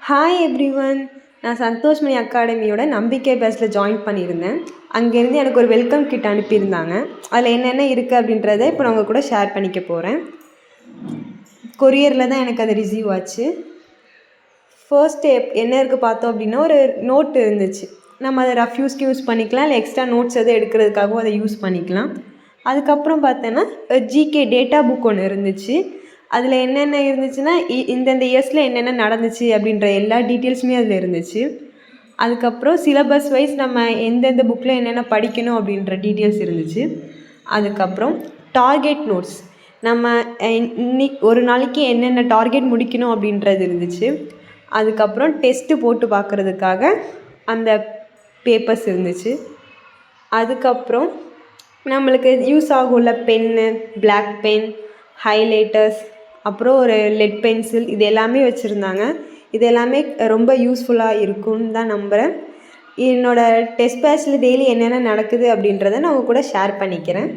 Hi everyone. நான் சந்தோஷ்மணி அகாடமியோட நம்பிக்கை பேஸில் ஜாயின் பண்ணியிருந்தேன். அங்கேருந்து எனக்கு ஒரு வெல்கம் கிட் அனுப்பியிருந்தாங்க. அதில் என்னென்ன இருக்குது அப்படின்றத இப்போ நான் உங்கள் கூட ஷேர் பண்ணிக்க போகிறேன். கொரியரில் தான் எனக்கு அது ரிசீவ் ஆச்சு. ஃபர்ஸ்ட் என்ன இருக்குது பார்த்தோம் அப்படின்னா, ஒரு நோட் இருந்துச்சு. நம்ம அதை ரஃப் யூஸ்க்கு யூஸ் பண்ணிக்கலாம், இல்லை எக்ஸ்ட்ரா நோட்ஸ் எதுவும் எடுக்கிறதுக்காகவும் அதை யூஸ் பண்ணிக்கலாம். அதுக்கப்புறம் பார்த்தோன்னா ஜிகே டேட்டா புக் ஒன்று இருந்துச்சு. அதில் என்னென்ன இருந்துச்சுன்னா, இந்தந்த இயர்ஸில் என்னென்ன நடந்துச்சு அப்படின்ற எல்லா டீட்டெயில்ஸுமே அதில் இருந்துச்சு. அதுக்கப்புறம் சிலபஸ் வைஸ் நம்ம எந்தெந்த புக்கில் என்னென்ன படிக்கணும் அப்படின்ற டீட்டெயில்ஸ் இருந்துச்சு. அதுக்கப்புறம் டார்கெட் நோட்ஸ், நம்ம ஒரு நாளைக்கு என்னென்ன டார்கெட் முடிக்கணும் அப்படின்றது இருந்துச்சு. அதுக்கப்புறம் டெஸ்ட்டு போட்டு பார்க்குறதுக்காக அந்த பேப்பர்ஸ் இருந்துச்சு. அதுக்கப்புறம் நம்மளுக்கு யூஸ் ஆகும்ல பென்னு, பிளாக் பென், ஹைலைட்டர்ஸ், அப்புறம் ஒரு லெட் பென்சில், இது எல்லாமே வச்சுருந்தாங்க. இது எல்லாமே ரொம்ப யூஸ்ஃபுல்லாக இருக்கும்னு தான் நம்புகிறேன். என்னோடய டெஸ்ட் பேட்ச்சில் டெய்லி என்னென்ன நடக்குது அப்படின்றத நான் உங்கள் கூட ஷேர் பண்ணிக்கிறேன்.